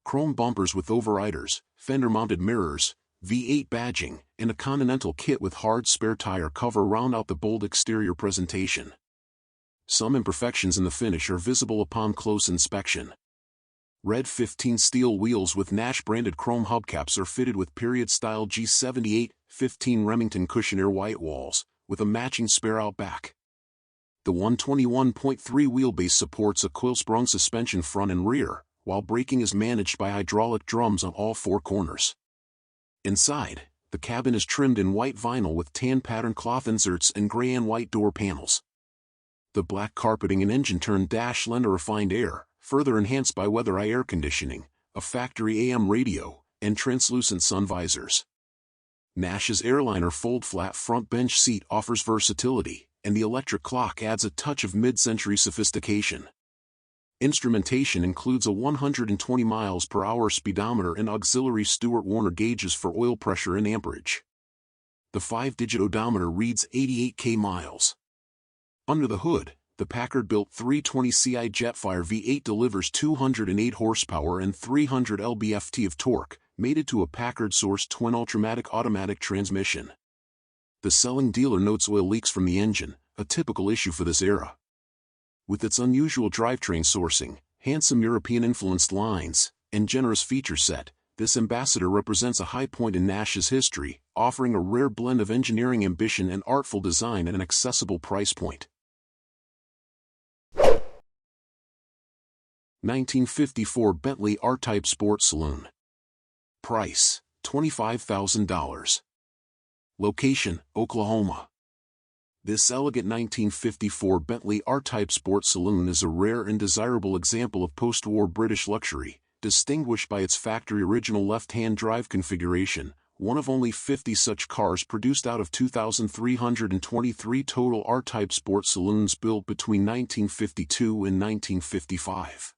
Chrome bumpers with overriders, fender-mounted mirrors, V8 badging, and a Continental kit with hard spare tire cover round out the bold exterior presentation. Some imperfections in the finish are visible upon close inspection. Red 15 steel wheels with Nash-branded chrome hubcaps are fitted with period-style G78-15 Remington Cushionaire white walls, with a matching spare-out back. The 121.3 wheelbase supports a coil-sprung suspension front and rear, while braking is managed by hydraulic drums on all four corners. Inside, the cabin is trimmed in white vinyl with tan pattern cloth inserts and gray and white door panels. The black carpeting and engine turn dash lend a refined air, further enhanced by weather-eye air conditioning, a factory AM radio, and translucent sun visors. Nash's Airliner fold-flat front bench seat offers versatility, and the electric clock adds a touch of mid-century sophistication. Instrumentation includes a 120 miles per hour speedometer and auxiliary Stewart-Warner gauges for oil pressure and amperage. The 5-digit odometer reads 88k miles. Under the hood, the Packard-built 320ci Jetfire V8 delivers 208 horsepower and 300 lb-ft of torque, mated to a Packard-sourced twin Ultramatic automatic transmission. The selling dealer notes oil leaks from the engine, a typical issue for this era. With its unusual drivetrain sourcing, handsome European-influenced lines, and generous feature set, this Ambassador represents a high point in Nash's history, offering a rare blend of engineering ambition and artful design at an accessible price point. 1954 Bentley R-Type Sport Saloon. Price, $25,000. Location, Oklahoma. This elegant 1954 Bentley R-Type Sport Saloon is a rare and desirable example of post-war British luxury, distinguished by its factory-original left-hand drive configuration, one of only 50 such cars produced out of 2,323 total R-Type Sport Saloons built between 1952 and 1955.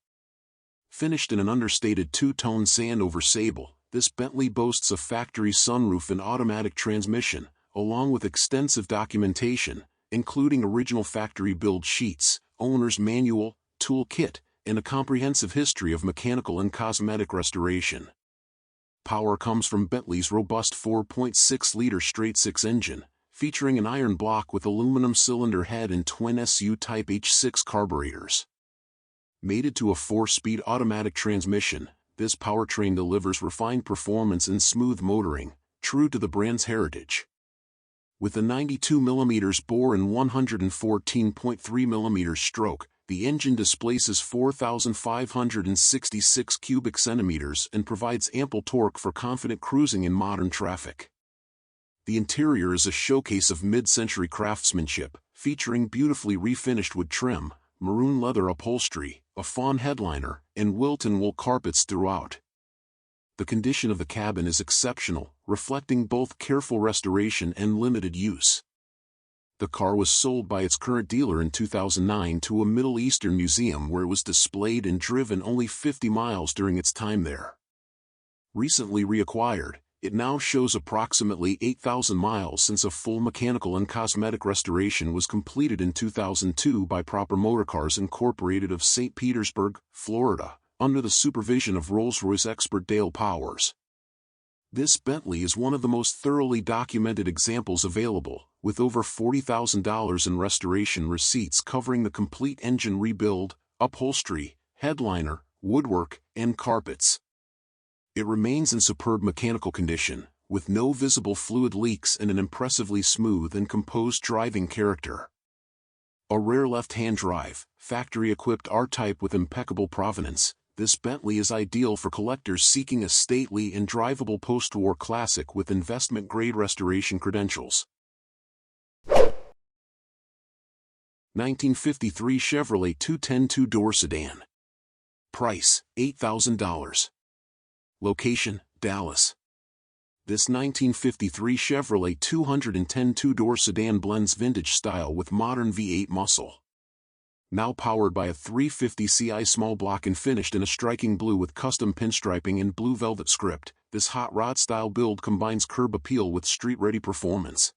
Finished in an understated two-tone sand over sable, this Bentley boasts a factory sunroof and automatic transmission, along with extensive documentation, including original factory build sheets, owner's manual, tool kit, and a comprehensive history of mechanical and cosmetic restoration. Power comes from Bentley's robust 4.6-liter straight-six engine, featuring an iron block with aluminum cylinder head and twin SU Type H6 carburetors. Mated to a 4-speed automatic transmission, this powertrain delivers refined performance and smooth motoring, true to the brand's heritage. With a 92mm bore and 114.3mm stroke, the engine displaces 4,566 cubic centimeters and provides ample torque for confident cruising in modern traffic. The interior is a showcase of mid-century craftsmanship, featuring beautifully refinished wood trim, maroon leather upholstery, a fawn headliner, and Wilton wool carpets throughout. The condition of the cabin is exceptional, reflecting both careful restoration and limited use. The car was sold by its current dealer in 2009 to a Middle Eastern museum where it was displayed and driven only 50 miles during its time there. Recently reacquired, it now shows approximately 8,000 miles since a full mechanical and cosmetic restoration was completed in 2002 by Proper Motorcars Incorporated of St. Petersburg, Florida, under the supervision of Rolls-Royce expert Dale Powers. This Bentley is one of the most thoroughly documented examples available, with over $40,000 in restoration receipts covering the complete engine rebuild, upholstery, headliner, woodwork, and carpets. It remains in superb mechanical condition, with no visible fluid leaks and an impressively smooth and composed driving character. A rare left-hand drive, factory-equipped R-Type with impeccable provenance, This Bentley is ideal for collectors seeking a stately and drivable post-war classic with investment-grade restoration credentials. 1953 Chevrolet 210 two-door sedan. Price, $8,000. Location, Dallas. This 1953 Chevrolet 210 two-door sedan blends vintage style with modern V8 muscle. Now powered by a 350ci small block and finished in a striking blue with custom pinstriping and blue velvet script, this hot rod-style build combines curb appeal with street-ready performance.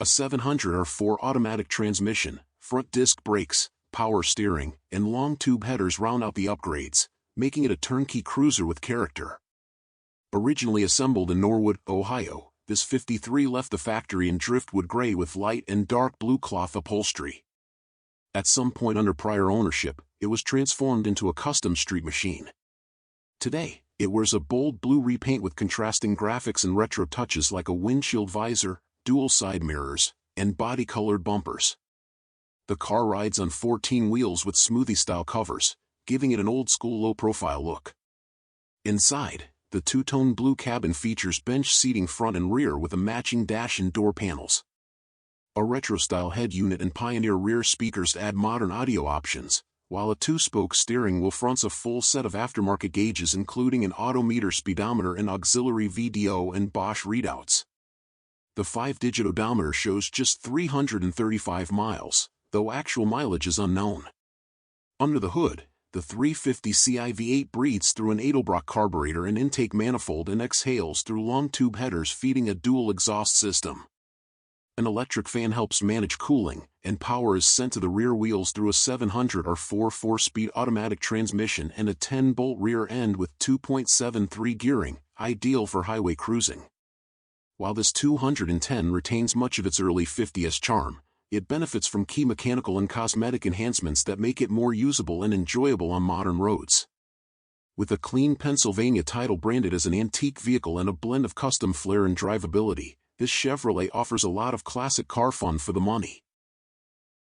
A 700R4 automatic transmission, front disc brakes, power steering, and long tube headers round out the upgrades, making it a turnkey cruiser with character. Originally assembled in Norwood, Ohio, this 53 left the factory in driftwood gray with light and dark blue cloth upholstery. At some point under prior ownership, it was transformed into a custom street machine. Today, it wears a bold blue repaint with contrasting graphics and retro touches like a windshield visor, dual side mirrors, and body-colored bumpers. The car rides on 14 wheels with smoothie-style covers, giving it an old-school low-profile look. Inside, the two-tone blue cabin features bench seating front and rear with a matching dash and door panels. A retro-style head unit and Pioneer rear speakers add modern audio options, while a two-spoke steering wheel fronts a full set of aftermarket gauges including an odometer, speedometer, and auxiliary VDO and Bosch readouts. The 5-digit odometer shows just 335 miles, though actual mileage is unknown. Under the hood, the 350ci V8 breathes through an Edelbrock carburetor and intake manifold and exhales through long tube headers feeding a dual exhaust system. An electric fan helps manage cooling, and power is sent to the rear wheels through a 700R4 4-speed automatic transmission and a 10-bolt rear end with 2.73 gearing, ideal for highway cruising. While this 210 retains much of its early 50s charm, it benefits from key mechanical and cosmetic enhancements that make it more usable and enjoyable on modern roads. With a clean Pennsylvania title branded as an antique vehicle and a blend of custom flair and drivability, this Chevrolet offers a lot of classic car fun for the money.